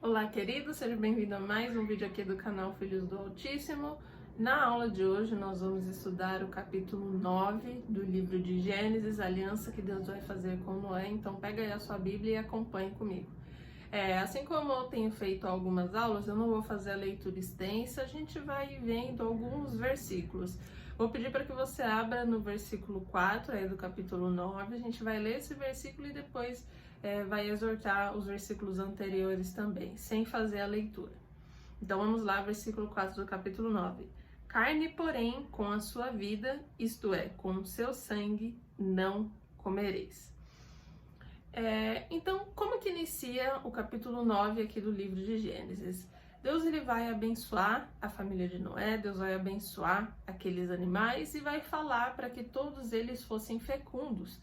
Olá, querido, seja bem-vindo a mais um vídeo aqui do canal Filhos do Altíssimo. Na aula de hoje nós vamos estudar o capítulo 9 do livro de Gênesis, a aliança que Deus vai fazer com Noé. Então pega aí a sua Bíblia e acompanhe comigo. Assim como eu tenho feito algumas aulas, eu não vou fazer a leitura extensa, a gente vai vendo alguns versículos. Vou pedir para que você abra no versículo 4 aí do capítulo 9, a gente vai ler esse versículo e depois vai exortar os versículos anteriores também, sem fazer a leitura. Então vamos lá, versículo 4 do capítulo 9. Carne, porém, com a sua vida, isto é, com o seu sangue, não comereis. Então, como que inicia o capítulo 9 aqui do livro de Gênesis? Deus ele vai abençoar a família de Noé, Deus vai abençoar aqueles animais e vai falar para que todos eles fossem fecundos.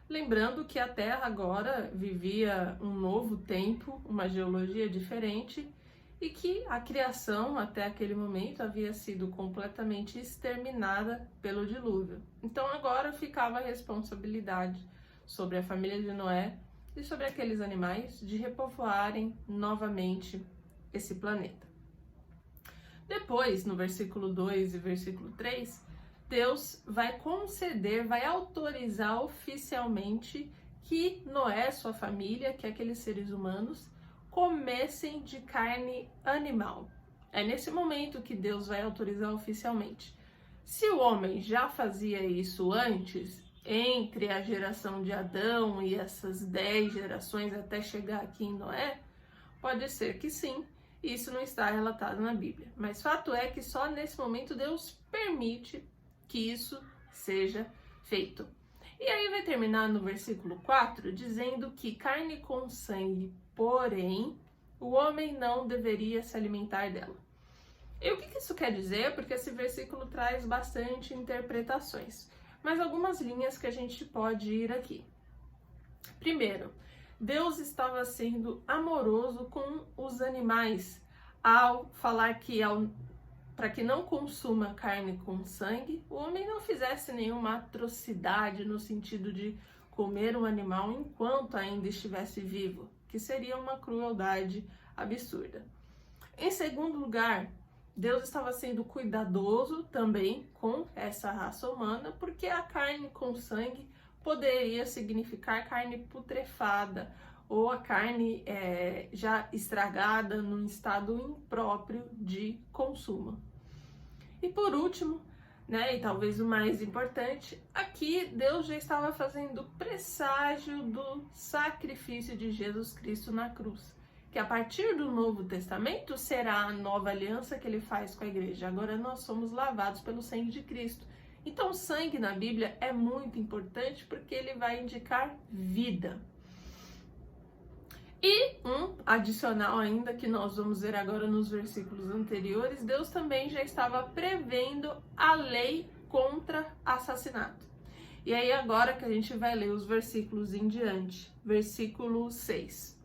Lembrando que a Terra agora vivia um novo tempo, uma geologia diferente, e que a criação até aquele momento havia sido completamente exterminada pelo dilúvio. Então agora ficava a responsabilidade sobre a família de Noé e sobre aqueles animais de repovoarem novamente esse planeta. Depois, no versículo 2 e versículo 3, Deus vai conceder, vai autorizar oficialmente que Noé, sua família, que aqueles seres humanos, comessem de carne animal. É nesse momento que Deus vai autorizar oficialmente. Se o homem já fazia isso antes, entre a geração de Adão e essas 10 gerações até chegar aqui em Noé, pode ser que sim, isso não está relatado na Bíblia. Mas fato é que só nesse momento Deus permite que isso seja feito. E aí vai terminar no versículo 4 dizendo que carne com sangue, porém, o homem não deveria se alimentar dela. E o que isso quer dizer? Porque esse versículo traz bastante interpretações, mas algumas linhas que a gente pode ir aqui. Primeiro, Deus estava sendo amoroso com os animais ao falar que para que não consuma carne com sangue, o homem não fizesse nenhuma atrocidade no sentido de comer um animal enquanto ainda estivesse vivo, que seria uma crueldade absurda. Em segundo lugar, Deus estava sendo cuidadoso também com essa raça humana, porque a carne com sangue poderia significar carne putrefada ou a carne já estragada num estado impróprio de consumo. E por último, e talvez o mais importante, aqui Deus já estava fazendo presságio do sacrifício de Jesus Cristo na cruz, que a partir do Novo Testamento será a nova aliança que ele faz com a igreja. Agora nós somos lavados pelo sangue de Cristo. Então o sangue na Bíblia é muito importante porque ele vai indicar vida. E um adicional ainda que nós vamos ver agora nos versículos anteriores, Deus também já estava prevendo a lei contra assassinato. E aí agora que a gente vai ler os versículos em diante, versículo 6.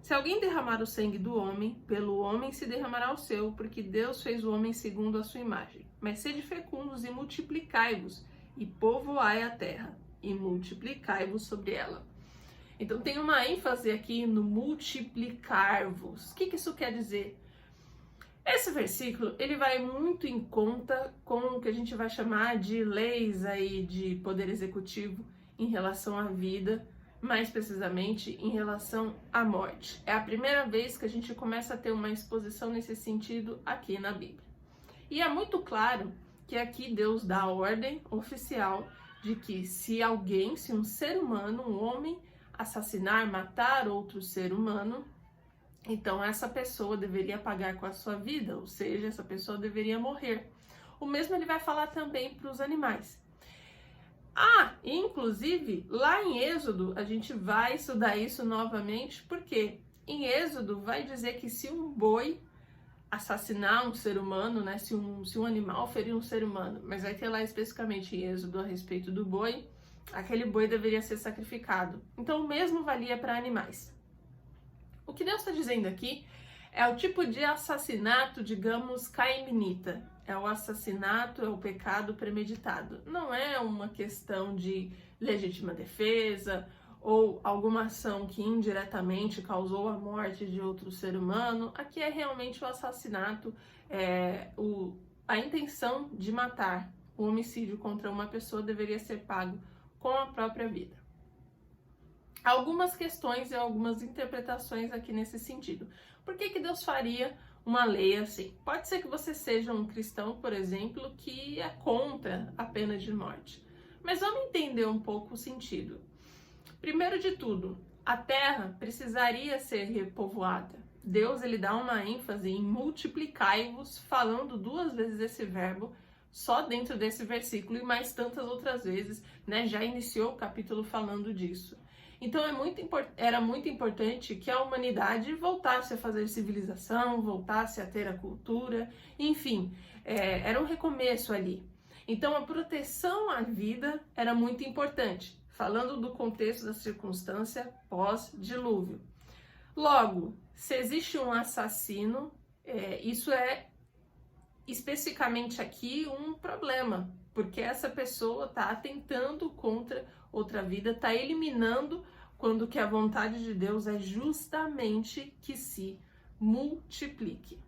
Se alguém derramar o sangue do homem, pelo homem se derramará o seu, porque Deus fez o homem segundo a sua imagem. Mas sede fecundos e multiplicai-vos, e povoai a terra, e multiplicai-vos sobre ela. Então tem uma ênfase aqui no multiplicar-vos. O que isso quer dizer? Esse versículo, ele vai muito em conta com o que a gente vai chamar de leis aí de poder executivo em relação à vida, mais precisamente em relação à morte. É a primeira vez que a gente começa a ter uma exposição nesse sentido aqui na Bíblia. E é muito claro que aqui Deus dá a ordem oficial de que se um ser humano, um homem, assassinar, matar outro ser humano, então essa pessoa deveria pagar com a sua vida, ou seja, essa pessoa deveria morrer. O mesmo ele vai falar também para os animais. Inclusive, lá em Êxodo, a gente vai estudar isso novamente, porque em Êxodo vai dizer que se um boi assassinar um ser humano, se um animal ferir um ser humano, mas vai ter lá especificamente em Êxodo a respeito do boi, aquele boi deveria ser sacrificado. Então o mesmo valia para animais. O que Deus está dizendo aqui é o tipo de assassinato, digamos, caiminita. É o assassinato, é o pecado premeditado. Não é uma questão de legítima defesa ou alguma ação que indiretamente causou a morte de outro ser humano. Aqui é realmente o assassinato, a intenção de matar. O homicídio contra uma pessoa deveria ser pago com a própria vida. Algumas questões e algumas interpretações aqui nesse sentido. Por que Deus faria uma lei assim? Pode ser que você seja um cristão, por exemplo, que é contra a pena de morte. Mas vamos entender um pouco o sentido. Primeiro de tudo, a terra precisaria ser repovoada. Deus, ele dá uma ênfase em multiplicai-vos, falando 2 vezes esse verbo só dentro desse versículo e mais tantas outras vezes, né? Já iniciou o capítulo falando disso. Então era muito importante que a humanidade voltasse a fazer civilização, voltasse a ter a cultura, enfim, era um recomeço ali. Então a proteção à vida era muito importante, falando do contexto da circunstância pós-dilúvio. Logo, se existe um assassino, isso é especificamente aqui um problema, porque essa pessoa está atentando contra outra vida, está eliminando, quando que a vontade de Deus é justamente que se multiplique.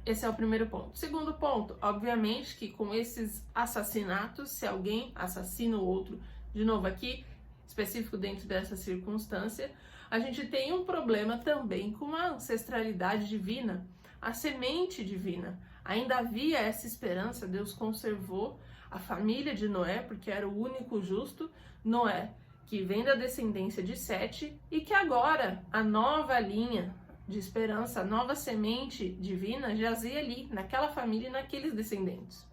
Esse é o primeiro ponto. Segundo ponto, obviamente que com esses assassinatos, se alguém assassina o outro, de novo aqui, específico dentro dessa circunstância, a gente tem um problema também com a ancestralidade divina, a semente divina. Ainda havia essa esperança, Deus conservou a família de Noé, porque era o único justo, Noé, que vem da descendência de Sete, e que agora a nova linha de esperança, a nova semente divina jazia ali, naquela família e naqueles descendentes.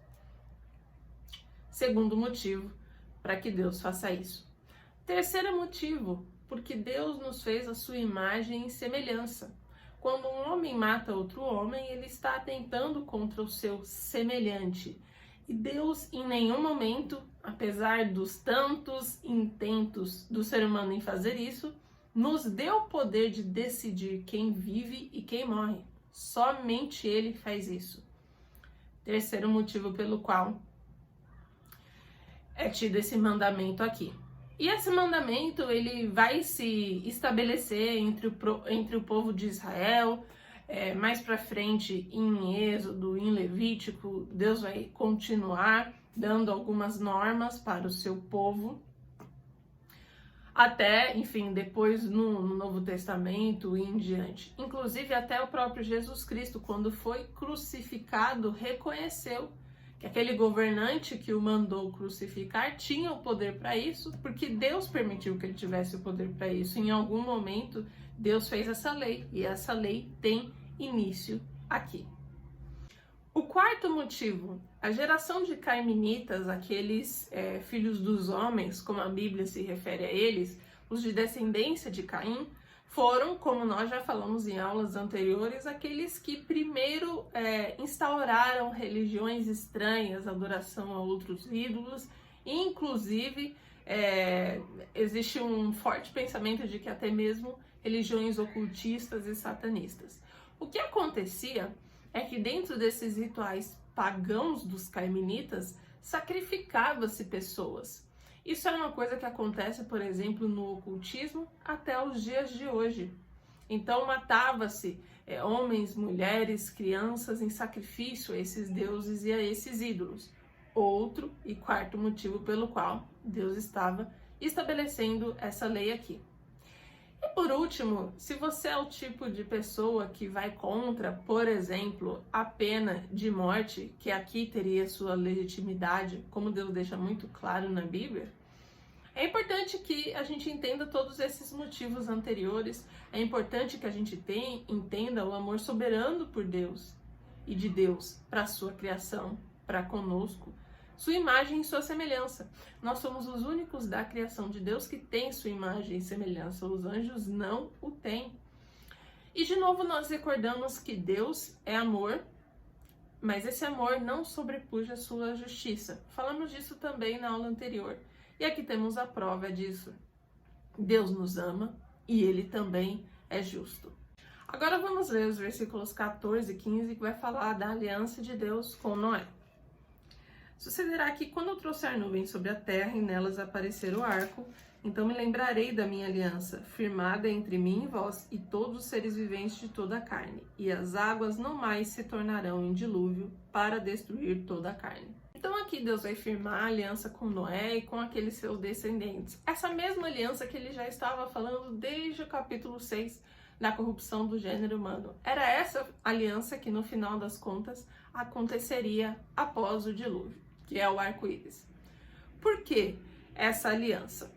Segundo motivo para que Deus faça isso. Terceiro motivo, porque Deus nos fez a sua imagem e semelhança. Quando um homem mata outro homem, ele está atentando contra o seu semelhante. E Deus, em nenhum momento, apesar dos tantos intentos do ser humano em fazer isso, nos deu o poder de decidir quem vive e quem morre. Somente Ele faz isso. Terceiro motivo pelo qual é tido esse mandamento aqui. E esse mandamento, ele vai se estabelecer entre o povo de Israel, mais para frente em Êxodo, em Levítico, Deus vai continuar dando algumas normas para o seu povo, até, enfim, depois no Novo Testamento e em diante. Inclusive até o próprio Jesus Cristo, quando foi crucificado, reconheceu que aquele governante que o mandou crucificar tinha o poder para isso, porque Deus permitiu que ele tivesse o poder para isso. Em algum momento, Deus fez essa lei, e essa lei tem início aqui. O quarto motivo, a geração de caiminitas, aqueles filhos dos homens, como a Bíblia se refere a eles, os de descendência de Caim, foram, como nós já falamos em aulas anteriores, aqueles que primeiro instauraram religiões estranhas, adoração a outros ídolos, e inclusive existe um forte pensamento de que até mesmo religiões ocultistas e satanistas. O que acontecia é que dentro desses rituais pagãos dos caiminitas, sacrificava-se pessoas. Isso é uma coisa que acontece, por exemplo, no ocultismo até os dias de hoje. Então matava-se homens, mulheres, crianças em sacrifício a esses deuses e a esses ídolos. Outro e quarto motivo pelo qual Deus estava estabelecendo essa lei aqui. E por último, se você é o tipo de pessoa que vai contra, por exemplo, a pena de morte, que aqui teria sua legitimidade, como Deus deixa muito claro na Bíblia, é importante que a gente entenda todos esses motivos anteriores, é importante que a gente entenda o amor soberano por Deus e de Deus para a sua criação, para conosco, sua imagem e sua semelhança. Nós somos os únicos da criação de Deus que tem sua imagem e semelhança. Os anjos não o têm. E de novo nós recordamos que Deus é amor, mas esse amor não sobrepuja a sua justiça. Falamos disso também na aula anterior. E aqui temos a prova disso. Deus nos ama e Ele também é justo. Agora vamos ler os versículos 14 e 15, que vai falar da aliança de Deus com Noé. Sucederá que quando eu trouxer nuvens sobre a terra e nelas aparecer o arco, Então me lembrarei da minha aliança, firmada entre mim e vós e todos os seres viventes de toda a carne, e as águas não mais se tornarão em dilúvio para destruir toda a carne. Então aqui Deus vai firmar a aliança com Noé e com aqueles seus descendentes. Essa mesma aliança que ele já estava falando desde o capítulo 6, da corrupção do gênero humano. Era essa aliança que no final das contas aconteceria após o dilúvio, que é o arco-íris. Por que essa aliança?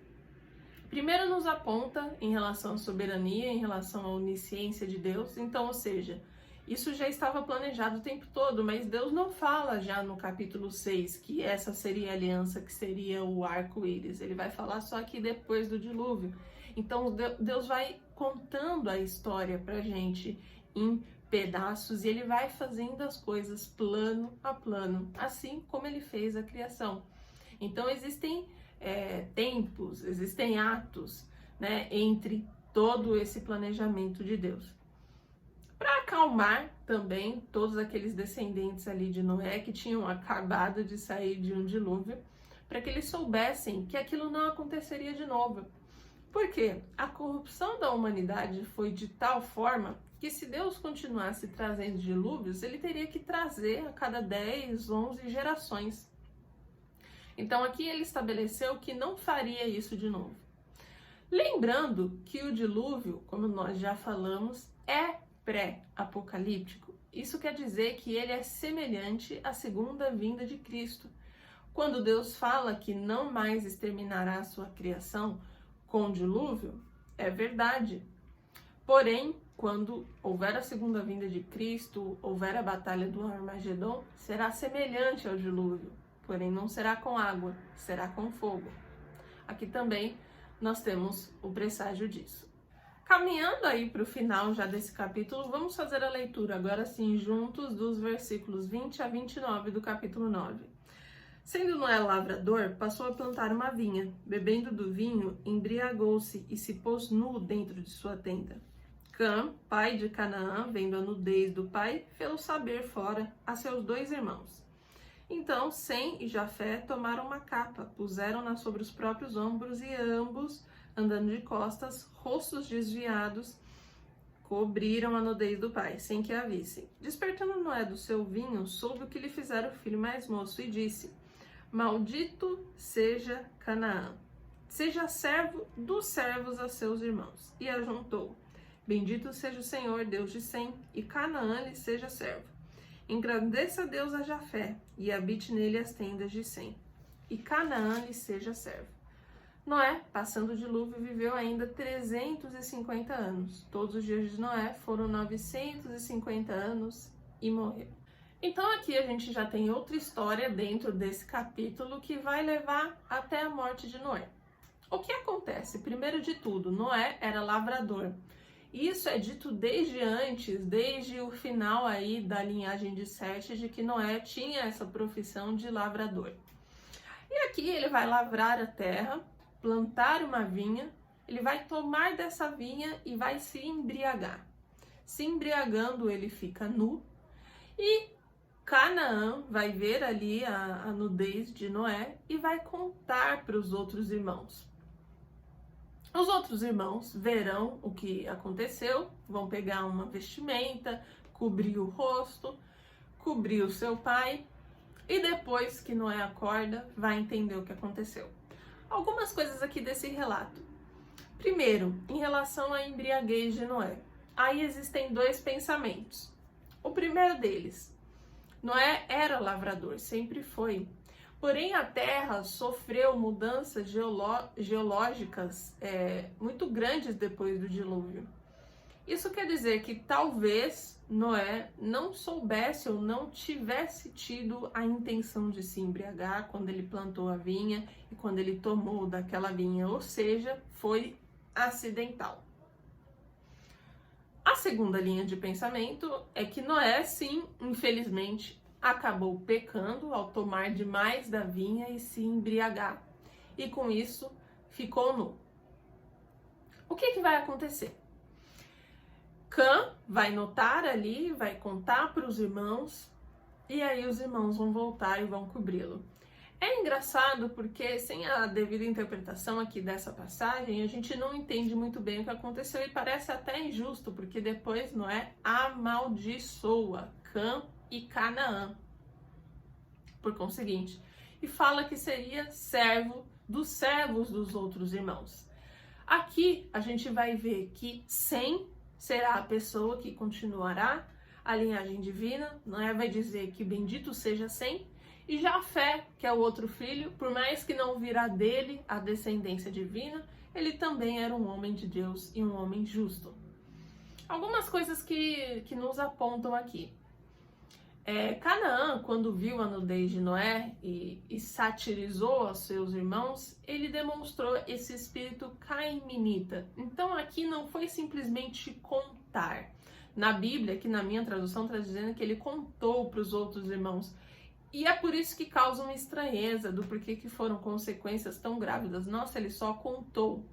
Primeiro nos aponta em relação à soberania, em relação à onisciência de Deus. Então, ou seja, isso já estava planejado o tempo todo, mas Deus não fala já no capítulo 6 que essa seria a aliança, que seria o arco-íris. Ele vai falar só aqui depois do dilúvio. Então, Deus vai contando a história pra gente em pedaços e ele vai fazendo as coisas plano a plano, assim como ele fez a criação. Então, existem tempos, existem atos, né, entre todo esse planejamento de Deus. Para acalmar também todos aqueles descendentes ali de Noé que tinham acabado de sair de um dilúvio, para que eles soubessem que aquilo não aconteceria de novo. Porque a corrupção da humanidade foi de tal forma que se Deus continuasse trazendo dilúvios, ele teria que trazer a cada 10, 11 gerações. Então aqui ele estabeleceu que não faria isso de novo. Lembrando que o dilúvio, como nós já falamos, é pré-apocalíptico. Isso quer dizer que ele é semelhante à segunda vinda de Cristo. Quando Deus fala que não mais exterminará a sua criação com o dilúvio, é verdade. Porém, quando houver a segunda vinda de Cristo, houver a batalha do Armagedon, será semelhante ao dilúvio. Porém, não será com água, será com fogo. Aqui também nós temos o presságio disso. Caminhando aí para o final já desse capítulo, vamos fazer a leitura agora sim juntos dos versículos 20 a 29 do capítulo 9. Sendo Noé lavrador, passou a plantar uma vinha, bebendo do vinho, embriagou-se e se pôs nu dentro de sua tenda. Cã, pai de Canaã, vendo a nudez do pai, fez-o saber fora a seus 2 irmãos. Então Sem e Jafé tomaram uma capa, puseram-na sobre os próprios ombros e ambos, andando de costas, rostos desviados, cobriram a nudez do pai, sem que a vissem. Despertando Noé do seu vinho, soube o que lhe fizera o filho mais moço e disse: Maldito seja Canaã, seja servo dos servos a seus irmãos. E ajuntou: Bendito seja o Senhor, Deus de Sem, e Canaã lhe seja servo. Engrandeça Deus a Jafé, e habite nele as tendas de Sem, e Canaã lhe seja servo. Noé, passando o dilúvio, viveu ainda 350 anos. Todos os dias de Noé foram 950 anos e morreu. Então aqui a gente já tem outra história dentro desse capítulo que vai levar até a morte de Noé. O que acontece? Primeiro de tudo, Noé era lavrador. Isso é dito desde antes, desde o final aí da linhagem de Sete, de que Noé tinha essa profissão de lavrador. E aqui ele vai lavrar a terra, plantar uma vinha, ele vai tomar dessa vinha e vai se embriagar. Se embriagando, ele fica nu e Canaã vai ver ali a nudez de Noé e vai contar para os outros irmãos. Os outros irmãos verão o que aconteceu, vão pegar uma vestimenta, cobrir o rosto, cobrir o seu pai, e depois que Noé acorda, vai entender o que aconteceu. Algumas coisas aqui desse relato. Primeiro, em relação à embriaguez de Noé. Aí existem 2 pensamentos. O primeiro deles: Noé era lavrador, sempre foi. Porém, a Terra sofreu mudanças geológicas muito grandes depois do dilúvio. Isso quer dizer que talvez Noé não soubesse ou não tivesse tido a intenção de se embriagar quando ele plantou a vinha e quando ele tomou daquela vinha, ou seja, foi acidental. A segunda linha de pensamento é que Noé, sim, infelizmente, acabou pecando ao tomar demais da vinha e se embriagar. E com isso, ficou nu. O que vai acontecer? Cã vai notar ali, vai contar para os irmãos, e aí os irmãos vão voltar e vão cobri-lo. É engraçado porque, sem a devida interpretação aqui dessa passagem, a gente não entende muito bem o que aconteceu e parece até injusto, porque depois Noé amaldiçoa Cã e Canaã, por conseguinte, e fala que seria servo dos servos dos outros irmãos. Aqui a gente vai ver que Sem será a pessoa que continuará a linhagem divina. Noé vai dizer que bendito seja Sem, e Jafé, que é o outro filho, por mais que não virá dele a descendência divina, ele também era um homem de Deus e um homem justo. Algumas coisas que nos apontam aqui. Canaã, quando viu a nudez de Noé e satirizou aos seus irmãos, ele demonstrou esse espírito caiminita. Então aqui não foi simplesmente contar. Na Bíblia, que na minha tradução está dizendo que ele contou para os outros irmãos. E é por isso que causa uma estranheza do porquê que foram consequências tão grávidas. Nossa, ele só contou.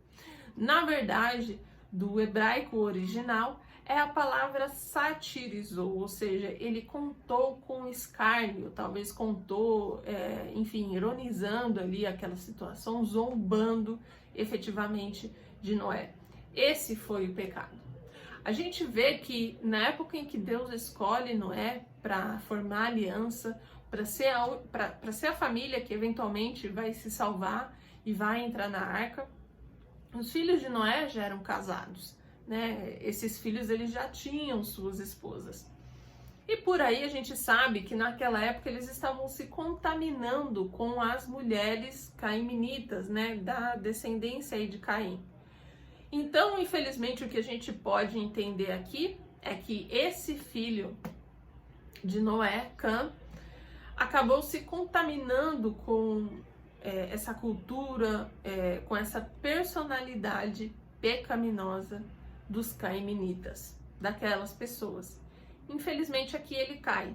Na verdade, do hebraico original, é a palavra satirizou, ou seja, ele contou com escárnio, talvez contou, enfim, ironizando ali aquela situação, zombando efetivamente de Noé. Esse foi o pecado. A gente vê que na época em que Deus escolhe Noé para formar aliança, para ser a família que eventualmente vai se salvar e vai entrar na arca, os filhos de Noé já eram casados, né? Esses filhos eles já tinham suas esposas. E por aí a gente sabe que naquela época eles estavam se contaminando com as mulheres caiminitas, né? Da descendência aí de Caim. Então, infelizmente, o que a gente pode entender aqui é que esse filho de Noé, Cã, acabou se contaminando com essa cultura, com essa personalidade pecaminosa dos caiminitas, daquelas pessoas. Infelizmente aqui ele cai.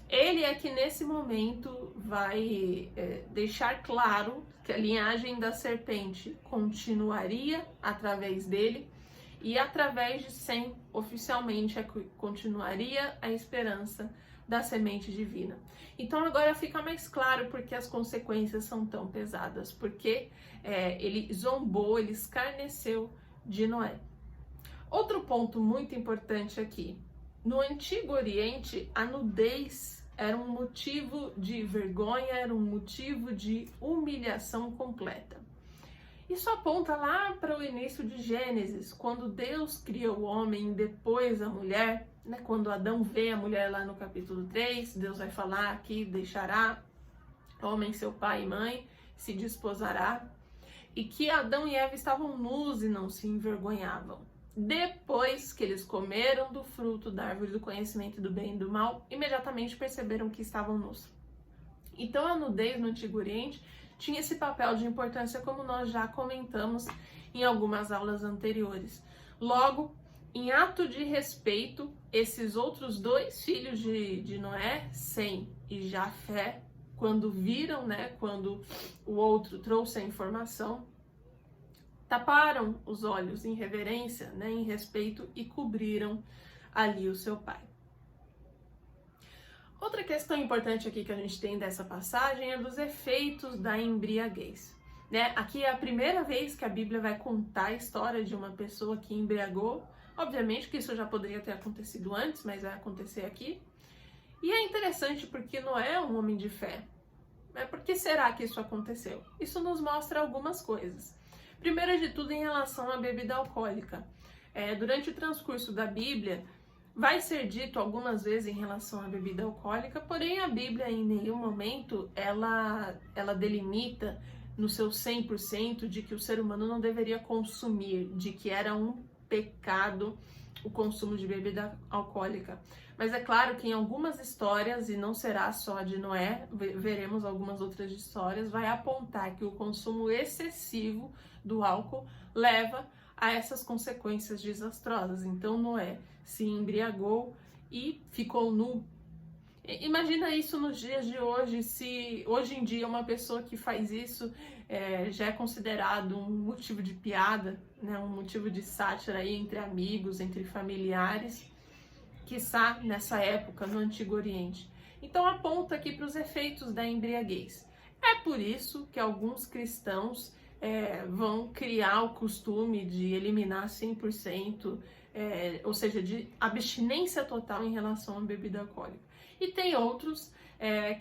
Ele é que nesse momento vai deixar claro que a linhagem da serpente continuaria através dele e através de Sem, oficialmente, continuaria a esperança da semente divina. Então agora fica mais claro porque as consequências são tão pesadas, porque ele zombou, ele escarneceu de Noé. Outro ponto muito importante aqui, no Antigo Oriente, a nudez era um motivo de vergonha, era um motivo de humilhação completa. Isso aponta lá para o início de Gênesis, quando Deus cria o homem e depois a mulher, né? Quando Adão vê a mulher lá no capítulo 3, Deus vai falar que deixará homem seu pai e mãe, se desposará, e que Adão e Eva estavam nus e não se envergonhavam. Depois que eles comeram do fruto da árvore do conhecimento do bem e do mal, imediatamente perceberam que estavam nus. Então a nudez no Antigo Oriente tinha esse papel de importância, como nós já comentamos em algumas aulas anteriores. Logo, em ato de respeito, esses outros dois filhos de Noé, Sem e Jafé, quando viram, né, quando o outro trouxe a informação, taparam os olhos em reverência, né, em respeito, e cobriram ali o seu pai. Outra questão importante aqui que a gente tem dessa passagem é dos efeitos da embriaguez. Né? Aqui é a primeira vez que a Bíblia vai contar a história de uma pessoa que embriagou. Obviamente que isso já poderia ter acontecido antes, mas vai acontecer aqui. E é interessante porque Noé é um homem de fé. Mas por que será que isso aconteceu? Isso nos mostra algumas coisas. Primeiro de tudo, em relação à bebida alcoólica. Durante o transcurso da Bíblia, vai ser dito algumas vezes em relação à bebida alcoólica, porém a Bíblia em nenhum momento ela delimita no seu 100% de que o ser humano não deveria consumir, de que era um pecado o consumo de bebida alcoólica. Mas é claro que em algumas histórias, e não será só a de Noé, veremos algumas outras histórias, vai apontar que o consumo excessivo do álcool leva a essas consequências desastrosas. Então Noé se embriagou e ficou nu. Imagina isso nos dias de hoje, se hoje em dia uma pessoa que faz isso já é considerado um motivo de piada, né, um motivo de sátira aí entre amigos, entre familiares, quiçá nessa época no Antigo Oriente. Então aponta aqui para os efeitos da embriaguez. É por isso que alguns cristãos vão criar o costume de eliminar 100%, ou seja, de abstinência total em relação à bebida alcoólica. E tem outros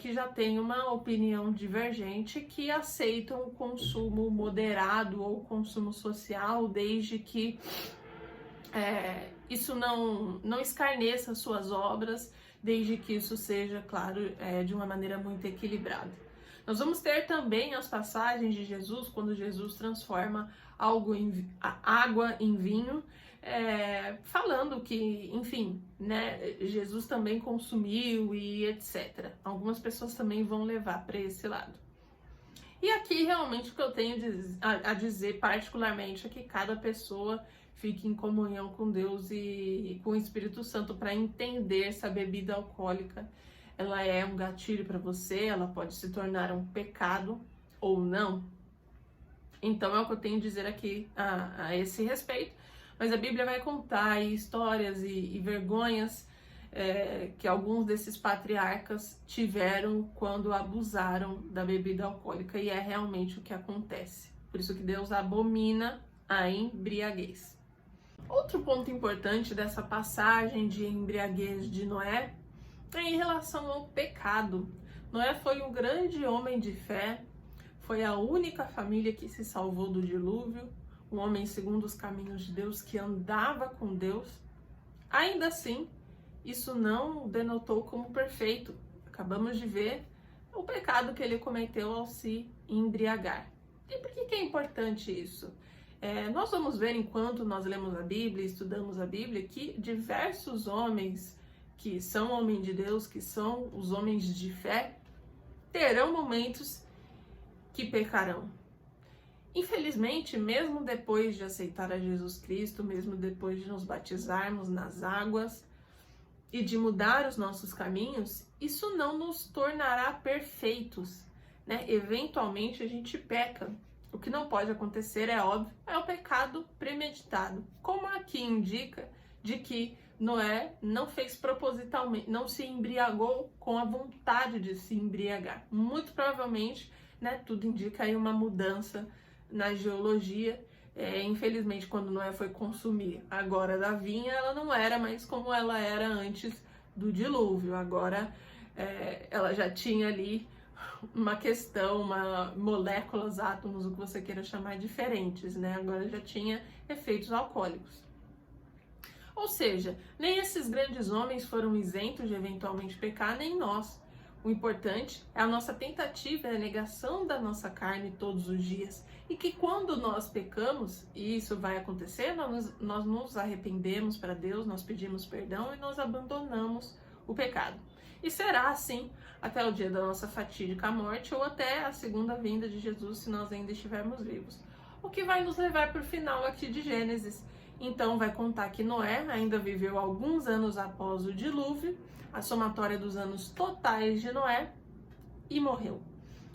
que já têm uma opinião divergente, que aceitam o consumo moderado ou consumo social, desde que isso não escarneça suas obras, desde que isso seja, claro, de uma maneira muito equilibrada. Nós vamos ter também as passagens de Jesus, quando Jesus transforma água em vinho, falando que, enfim, né, Jesus também consumiu e etc. Algumas pessoas também vão levar para esse lado. E aqui, realmente, o que eu tenho a dizer particularmente é que cada pessoa fique em comunhão com Deus e com o Espírito Santo para entender se a bebida alcoólica ela é um gatilho para você, ela pode se tornar um pecado ou não. Então é o que eu tenho a dizer aqui a esse respeito. Mas a Bíblia vai contar histórias e vergonhas que alguns desses patriarcas tiveram quando abusaram da bebida alcoólica, e é realmente o que acontece. Por isso que Deus abomina a embriaguez. Outro ponto importante dessa passagem de embriaguez de Noé é em relação ao pecado. Noé foi um grande homem de fé, foi a única família que se salvou do dilúvio, um homem segundo os caminhos de Deus, que andava com Deus. Ainda assim, isso não o denotou como perfeito. Acabamos de ver o pecado que ele cometeu ao se embriagar. E por que é importante isso? Nós vamos ver, enquanto nós lemos a Bíblia, estudamos a Bíblia, que diversos homens que são homens de Deus, que são os homens de fé, terão momentos que pecarão. Infelizmente, mesmo depois de aceitar a Jesus Cristo, mesmo depois de nos batizarmos nas águas e de mudar os nossos caminhos, isso não nos tornará perfeitos, né? Eventualmente a gente peca. O que não pode acontecer, é óbvio, é o pecado premeditado, como aqui indica de que Noé não fez propositalmente, não se embriagou com a vontade de se embriagar. Muito provavelmente, né, tudo indica aí uma mudança na geologia. Infelizmente, quando Noé foi consumir agora da vinha, ela não era mais como ela era antes do dilúvio. Agora ela já tinha ali uma questão, moléculas, átomos, o que você queira chamar, diferentes, né? Agora já tinha efeitos alcoólicos. Ou seja, nem esses grandes homens foram isentos de eventualmente pecar, nem nós. O importante é a nossa tentativa, é a negação da nossa carne todos os dias. E que quando nós pecamos, e isso vai acontecer, nós nos arrependemos para Deus, nós pedimos perdão e nós abandonamos o pecado. E será assim até o dia da nossa fatídica morte ou até a segunda vinda de Jesus, se nós ainda estivermos vivos. O que vai nos levar para o final aqui de Gênesis. Então vai contar que Noé ainda viveu alguns anos após o dilúvio, a somatória dos anos totais de Noé, e morreu.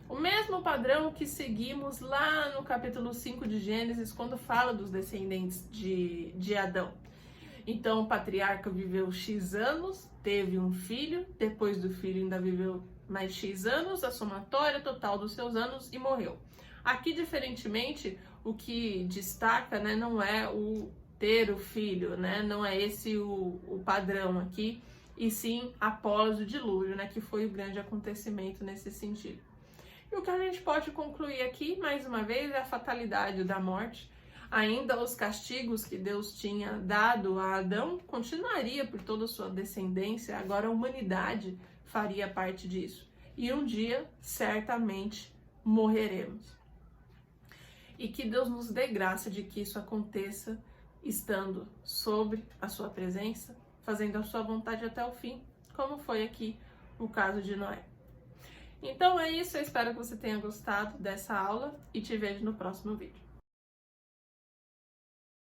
O mesmo padrão que seguimos lá no capítulo 5 de Gênesis, quando fala dos descendentes de Adão. Então o patriarca viveu X anos, teve um filho, depois do filho ainda viveu mais X anos, a somatória total dos seus anos, e morreu. Aqui, diferentemente, o que destaca, né, não é o ter o filho, né, não é esse o padrão aqui, e sim após o dilúvio, né, que foi o grande acontecimento nesse sentido. E o que a gente pode concluir aqui, mais uma vez, é a fatalidade da morte. Ainda os castigos que Deus tinha dado a Adão continuaria por toda a sua descendência, agora a humanidade faria parte disso. E um dia, certamente, morreremos. E que Deus nos dê graça de que isso aconteça estando sobre a sua presença, fazendo a sua vontade até o fim, como foi aqui o caso de Noé. Então é isso, eu espero que você tenha gostado dessa aula e te vejo no próximo vídeo.